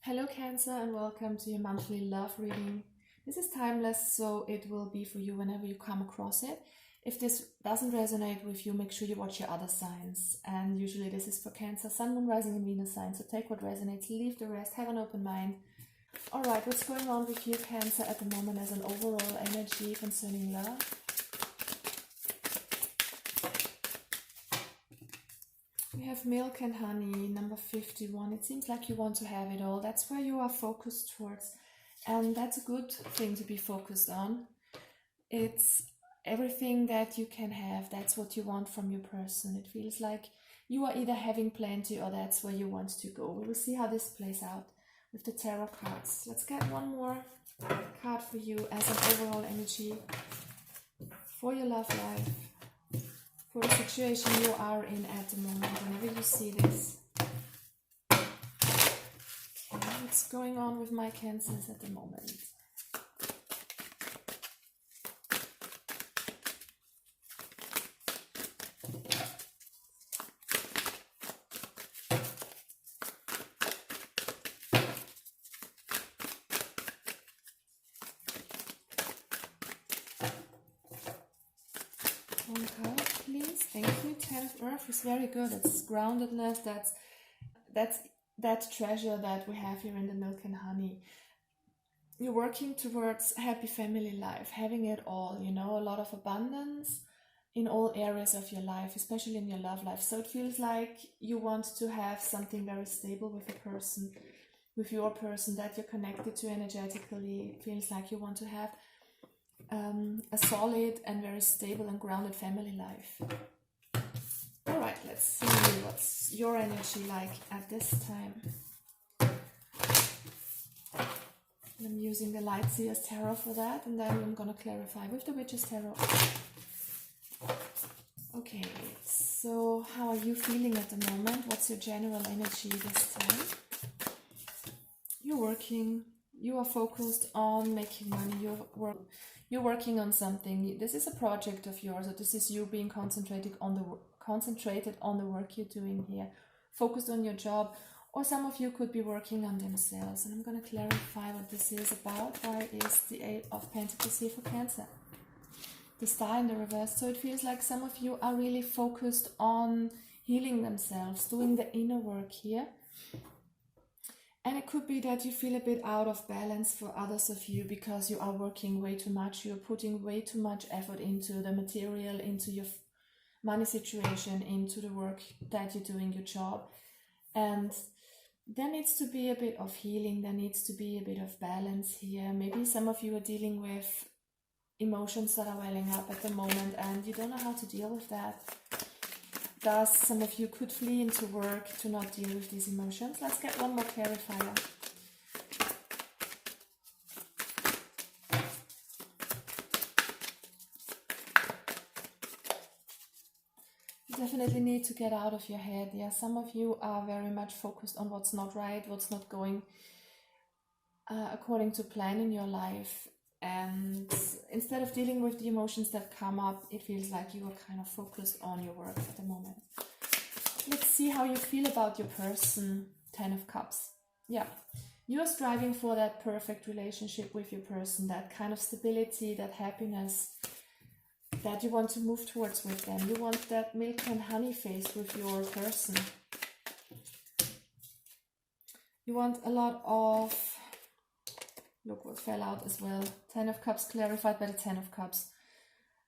Hello Cancer and welcome to your monthly love reading. This is timeless, so it will be for you whenever you come across it. If this doesn't resonate with you, make sure you watch your other signs. And usually this is for Cancer, Sun, Moon, Rising and Venus signs. So take what resonates, leave the rest, have an open mind. Alright, what's going on with you Cancer at the moment as an overall energy concerning love? We have Milk and Honey, number 51. It seems like you want to have it all. That's where you are focused towards. And that's a good thing to be focused on. It's everything that you can have. That's what you want from your person. It feels like you are either having plenty or that's where you want to go. We will see how this plays out with the tarot cards. Let's get one more card for you as an overall energy for your love life. For the situation you are in at the moment, whenever you see this. Okay, what's going on with my Cancers at the moment? One card, please. Thank you. Ten of Earth is very good. It's groundedness. That's that treasure that we have here in the Milk and Honey. You're working towards happy family life, having it all, you know, a lot of abundance in all areas of your life, especially in your love life. So it feels like you want to have something very stable with a person, with your person that you're connected to energetically. It feels like you want to have a solid and very stable and grounded family life. Alright, let's see what's your energy like at this time. I'm using the Light Seers Tarot for that, and then I'm going to clarify with the Witches Tarot. Okay, so how are you feeling at the moment? What's your general energy this time? You're working, you are focused on making money, you're working on something. This is a project of yours, or this is you being concentrated on the work you're doing here, focused on your job, or some of you could be working on themselves. And I'm going to clarify what this is about. Why is the Eight of Pentacles here for Cancer? The Star in the reverse. So it feels like some of you are really focused on healing themselves, doing the inner work here. And it could be that you feel a bit out of balance for others of you because you are working way too much. You're putting way too much effort into the material, into your money situation, into the work that you're doing, your job. And there needs to be a bit of healing. There needs to be a bit of balance here. Maybe some of you are dealing with emotions that are welling up at the moment and you don't know how to deal with that. Thus, some of you could flee into work to not deal with these emotions. Let's get one more clarifier. You definitely need to get out of your head. Yeah, some of you are very much focused on what's not right, what's not going according to plan in your life. And instead of dealing with the emotions that come up, it feels like you are kind of focused on your work at the moment. Let's see how you feel about your person. 10 of Cups. Yeah, you're striving for that perfect relationship with your person, that kind of stability, that happiness that you want to move towards with them. You want that milk and honey phase with your person. You want a lot of, look what fell out as well, 10 of Cups clarified by the 10 of Cups.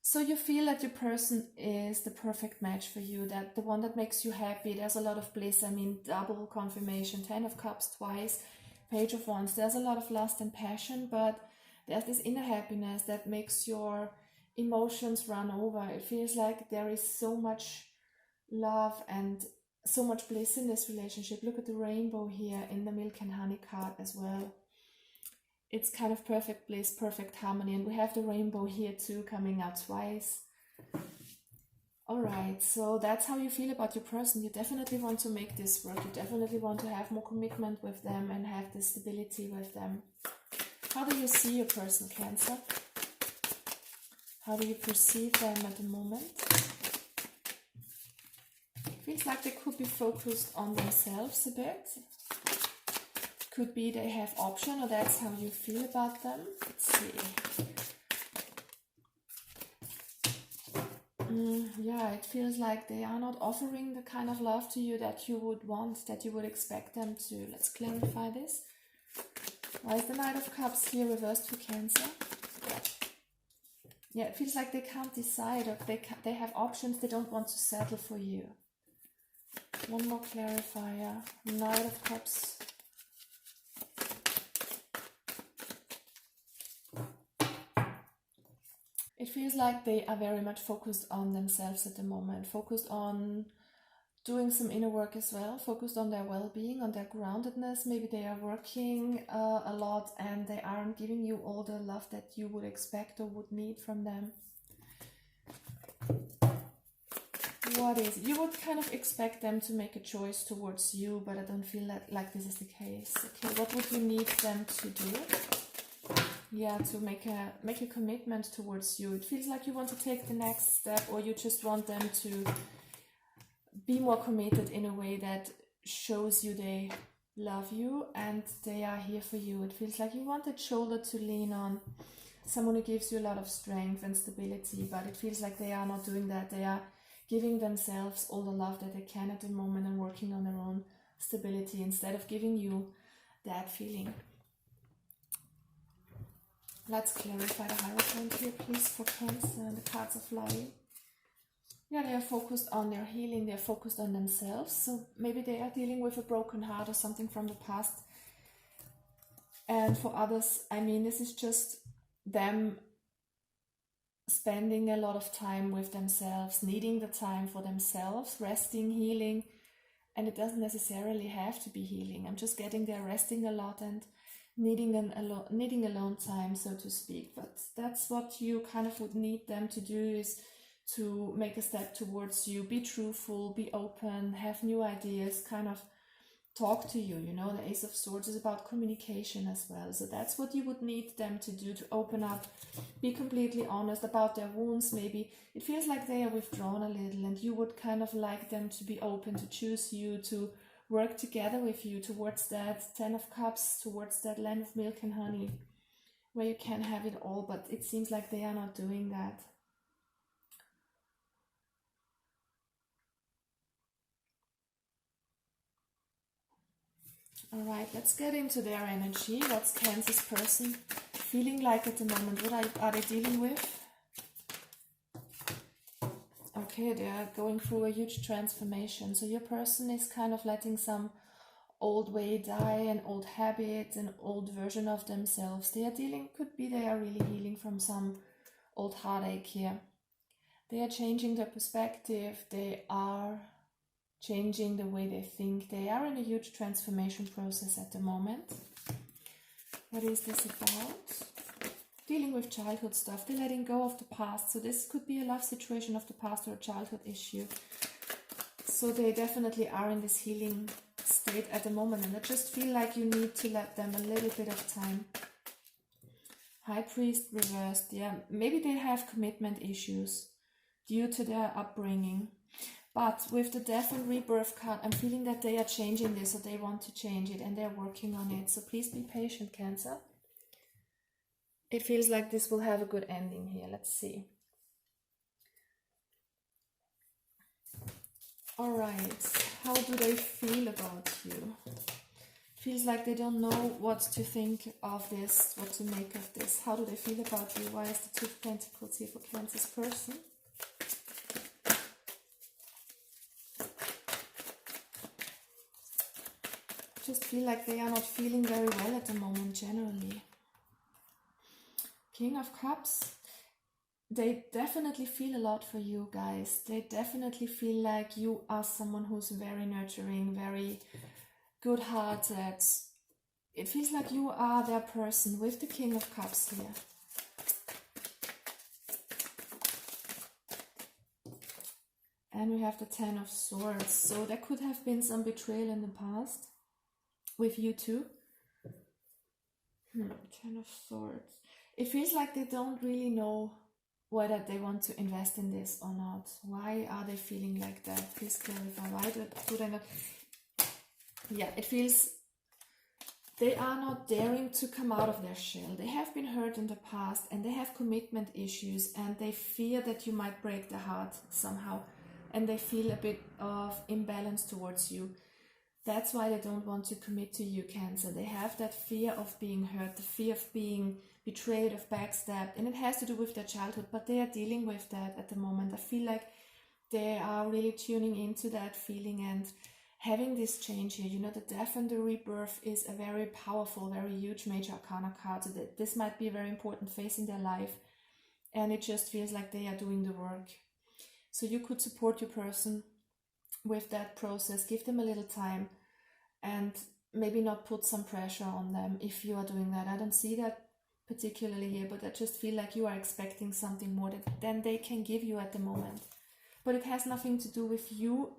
So you feel that your person is the perfect match for you, that the one that makes you happy. There's a lot of bliss, I mean double confirmation, 10 of Cups twice, Page of Wands. There's a lot of lust and passion, but there's this inner happiness that makes your emotions run over. It feels like there is so much love and so much bliss in this relationship. Look at the rainbow here in the Milk and Honey card as well. It's kind of perfect bliss, perfect harmony. And we have the rainbow here too, coming out twice. Alright, so that's how you feel about your person. You definitely want to make this work. You definitely want to have more commitment with them and have this stability with them. How do you see your person, Cancer? How do you perceive them at the moment? Feels like they could be focused on themselves a bit. could be they have option, or that's how you feel about them. Let's see. Yeah, it feels like they are not offering the kind of love to you that you would want, that you would expect them to. Let's clarify this. Why is the Knight of Cups here reversed for Cancer? Yeah, it feels like they can't decide, or they have options, they don't want to settle for you. One more clarifier. Knight of Cups. It feels like they are very much focused on themselves at the moment, focused on doing some inner work as well, focused on their well-being, on their groundedness. Maybe they are working a lot and they aren't giving you all the love that you would expect or would need from them. What is it? You would kind of expect them to make a choice towards you, but I don't feel like this is the case. Okay, what would you need them to do? Yeah, to make a commitment towards you. It feels like you want to take the next step, or you just want them to be more committed in a way that shows you they love you and they are here for you. It feels like you want a shoulder to lean on, someone who gives you a lot of strength and stability, but it feels like they are not doing that. They are giving themselves all the love that they can at the moment and working on their own stability instead of giving you that feeling. Let's clarify the Hierophant here, please, for Cancer and the cards of flying. Yeah, they are focused on their healing, they are focused on themselves. So maybe they are dealing with a broken heart or something from the past. And for others, I mean, this is just them spending a lot of time with themselves, needing the time for themselves, resting, healing. And it doesn't necessarily have to be healing. I'm just getting there, resting a lot and needing alone time, so to speak. But that's what you kind of would need them to do, is to make a step towards you, be truthful, be open, have new ideas, kind of talk to you. You know, the Ace of Swords is about communication as well. So that's what you would need them to do, to open up, be completely honest about their wounds. Maybe it feels like they are withdrawn a little and you would kind of like them to be open, to choose you, to work together with you towards that Ten of Cups, towards that land of milk and honey, where you can have it all, but it seems like they are not doing that. Alright, let's get into their energy. What's Cancer's person feeling like at the moment? What are they dealing with? Okay, they are going through a huge transformation. So your person is kind of letting some old way die, an old habit, an old version of themselves. They are dealing, could be they are really healing from some old heartache here. They are changing their perspective. They are changing the way they think. They are in a huge transformation process at the moment. What is this about? Dealing with childhood stuff. They're letting go of the past. So this could be a love situation of the past or a childhood issue. So they definitely are in this healing state at the moment. And I just feel like you need to let them a little bit of time. High Priest reversed. Yeah, maybe they have commitment issues due to their upbringing. But with the Death and Rebirth card, I'm feeling that they are changing this, or they want to change it, and they're working on it. So please be patient, Cancer. It feels like this will have a good ending here. Let's see. Alright, how do they feel about you? Feels like they don't know what to think of this, what to make of this. How do they feel about you? Why is the Two of Pentacles here for Cancer's person? Just feel like they are not feeling very well at the moment generally. King of Cups. They definitely feel a lot for you guys. They definitely feel like you are someone who's very nurturing, very good-hearted. It feels like you are their person with the King of Cups here. And we have the Ten of Swords. So there could have been some betrayal in the past with you too. Ten of Swords. It feels like they don't really know whether they want to invest in this or not. Why are they feeling like that? Please clarify. Why do they not? Yeah, it feels They are not daring to come out of their shell. They have been hurt in the past and they have commitment issues, and they fear that you might break their heart somehow, and they feel a bit of imbalance towards you. That's why they don't want to commit to you, Cancer. They have that fear of being hurt, the fear of being betrayed, of backstabbed, and it has to do with their childhood, but they are dealing with that at the moment. I feel like they are really tuning into that feeling and having this change here. You know, the death and the rebirth is a very powerful, very huge major arcana card, so that this might be a very important phase in their life, and it just feels like they are doing the work. So you could support your person with that process, give them a little time, and maybe not put some pressure on them if you are doing that. I don't see that particularly here, but I just feel like you are expecting something more than they can give you at the moment. But it has nothing to do with you,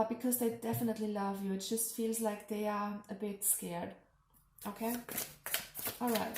because they definitely love you. It just feels like they are a bit scared. Okay? Alright.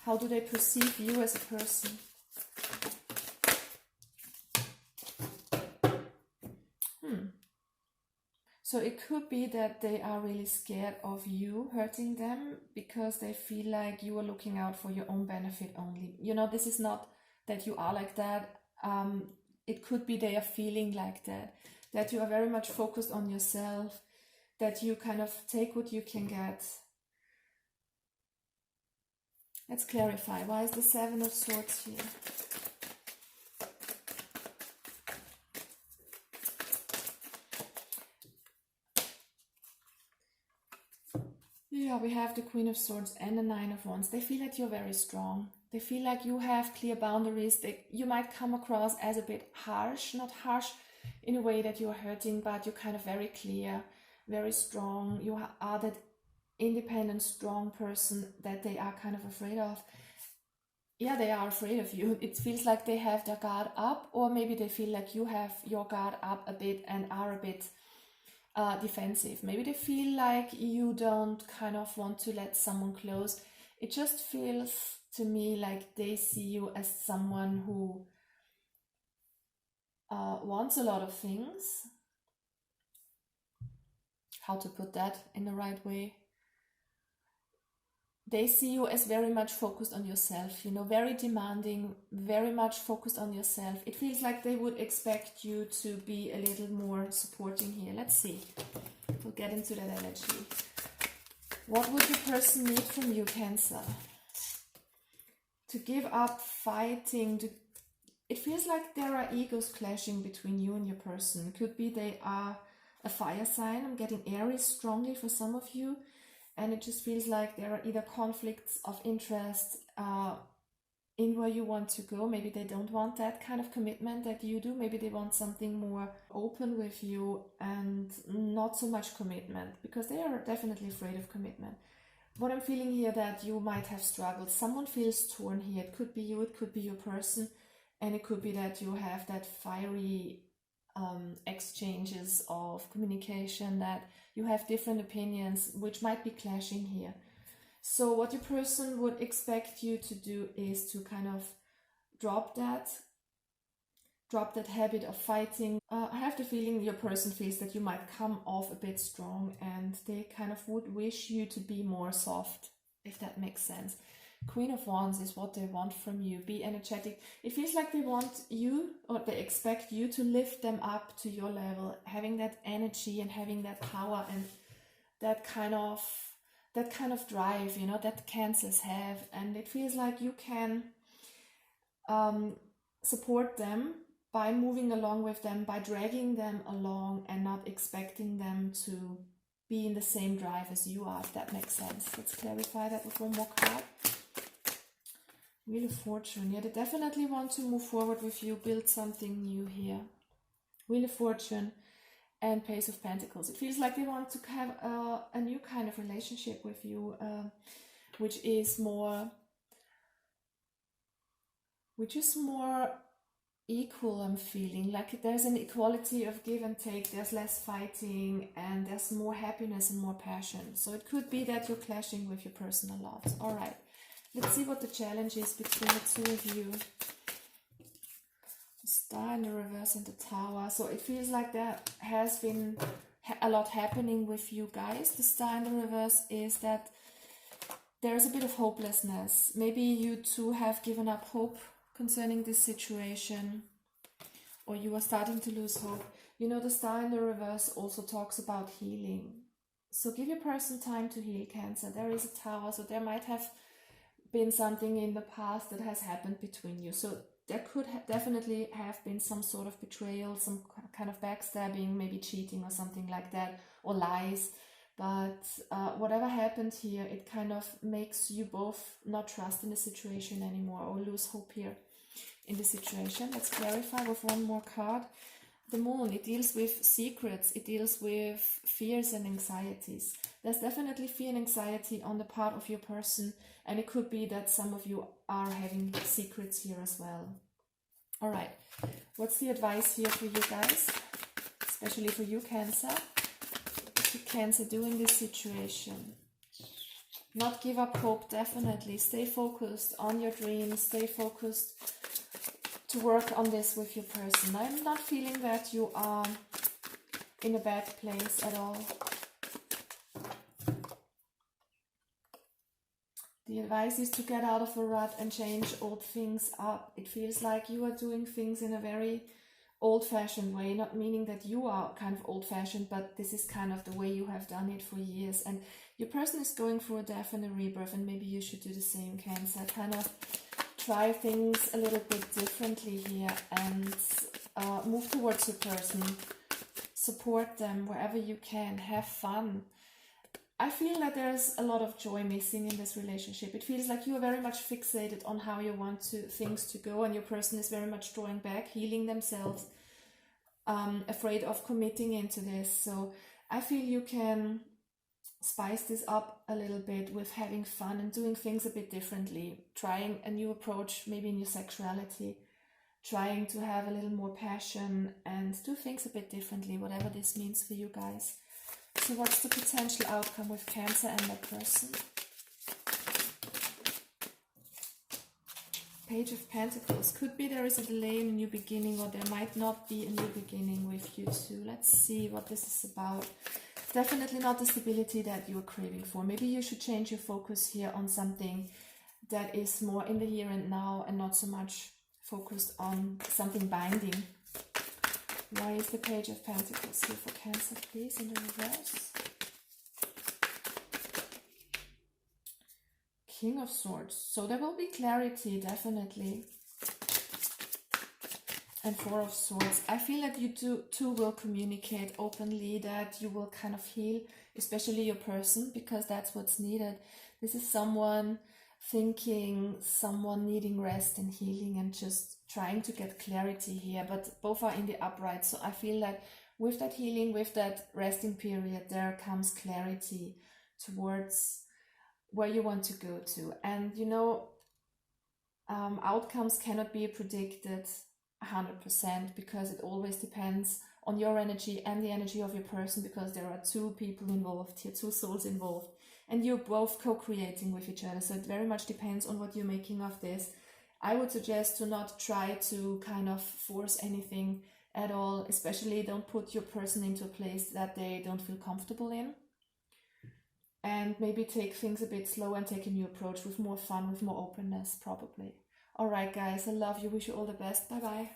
How do they perceive you as a person? So it could be that they are really scared of you hurting them because they feel like you are looking out for your own benefit only. You know, this is not that you are like that. It could be they are feeling like that you are very much focused on yourself, that you kind of take what you can get. Let's clarify. Why is the Seven of Swords here? Yeah, we have the Queen of Swords and the Nine of Wands. They feel that you're very strong. They feel like you have clear boundaries. You might come across as a bit harsh, not harsh in a way that you're hurting, but you're kind of very clear, very strong. You are that independent, strong person that they are kind of afraid of. Yeah, they are afraid of you. It feels like they have their guard up, or maybe they feel like you have your guard up a bit and are a bit defensive. Maybe they feel like you don't kind of want to let someone close. It just feels to me like they see you as someone who wants a lot of things. How to put that in the right way? They see you as very much focused on yourself, you know, very demanding, very much focused on yourself. It feels like they would expect you to be a little more supporting here. Let's see. We'll get into that energy. What would your person need from you, Cancer? To give up fighting. It feels like there are egos clashing between you and your person. Could be they are a fire sign. I'm getting Aries strongly for some of you. And it just feels like there are either conflicts of interest in where you want to go. Maybe they don't want that kind of commitment that you do. Maybe they want something more open with you and not so much commitment, because they are definitely afraid of commitment. What I'm feeling here, that you might have struggled. Someone feels torn here. It could be you, it could be your person, and it could be that you have that fiery exchanges of communication, that you have different opinions which might be clashing here. So what your person would expect you to do is to kind of drop that habit of fighting. I have the feeling your person feels that you might come off a bit strong, and they kind of would wish you to be more soft, if that makes sense. Queen of Wands is what they want from you. Be energetic. It feels like they want you, or they expect you to lift them up to your level, having that energy and having that power and that kind of drive, you know, that Cancers have. And it feels like you can support them by moving along with them, by dragging them along and not expecting them to be in the same drive as you are, if that makes sense. Let's clarify that with one more card. Wheel of Fortune. Yeah, they definitely want to move forward with you, build something new here. Wheel of Fortune and Page of Pentacles. It feels like they want to have a new kind of relationship with you, which is more equal. I'm feeling like there's an equality of give and take. There's less fighting and there's more happiness and more passion. So it could be that you're clashing with your person a lot. All right. Let's see what the challenge is between the two of you. The Star in the reverse and the Tower. So it feels like there has been a lot happening with you guys. The Star in the reverse is that there's a bit of hopelessness. Maybe you two have given up hope concerning this situation, or you are starting to lose hope. You know, the Star in the reverse also talks about healing. So give your person time to heal, Cancer. There is a Tower, so there might have been something in the past that has happened between you. So there could definitely have been some sort of betrayal, some kind of backstabbing, maybe cheating or something like that, or lies. But whatever happened here, it kind of makes you both not trust in the situation anymore, or lose hope here in the situation. Let's clarify with one more card. The Moon, it deals with secrets, it deals with fears and anxieties. There's definitely fear and anxiety on the part of your person, and it could be that some of you are having secrets here as well. All right, what's the advice here for you guys, especially for you, Cancer? What should Cancer do in this situation? Not give up hope, definitely. Stay focused on your dreams, stay focused to work on this with your person. I'm not feeling that you are in a bad place at all. The advice is to get out of a rut and change old things up. It feels like you are doing things in a very old-fashioned way, not meaning that you are kind of old-fashioned, but this is kind of the way you have done it for years. And your person is going through a death and a rebirth, and maybe you should do the same, Cancer. Kind of try things a little bit differently here and move towards your person. Support them wherever you can. Have fun. I feel that there's a lot of joy missing in this relationship. It feels like you are very much fixated on how you want things to go, and your person is very much drawing back, healing themselves, afraid of committing into this. So I feel you can spice this up a little bit with having fun and doing things a bit differently, trying a new approach maybe in your sexuality, trying to have a little more passion and do things a bit differently, whatever this means for you guys. So what's the potential outcome with Cancer and that person? Page of Pentacles. Could be there is a delay in a new beginning, or there might not be a new beginning with you two. Let's see what this is about. Definitely not the stability that you're craving for. Maybe you should change your focus here on something that is more in the here and now and not so much focused on something binding. Why is the Page of Pentacles here for Cancer, please, in the reverse? King of Swords. So there will be clarity, definitely. And Four of Swords. I feel that you two will communicate openly, that you will kind of heal, especially your person, because that's what's needed. This is someone thinking, someone needing rest and healing and just trying to get clarity here, but both are in the upright. So I feel that with that healing, with that resting period, there comes clarity towards where you want to go to. And you know, outcomes cannot be predicted 100% because it always depends on your energy and the energy of your person, because there are two people involved here, two souls involved, and you're both co-creating with each other. So it very much depends on what you're making of this. I would suggest to not try to kind of force anything at all, especially don't put your person into a place that they don't feel comfortable in. And maybe take things a bit slow and take a new approach with more fun, with more openness, probably. Alright guys, I love you, wish you all the best, bye bye.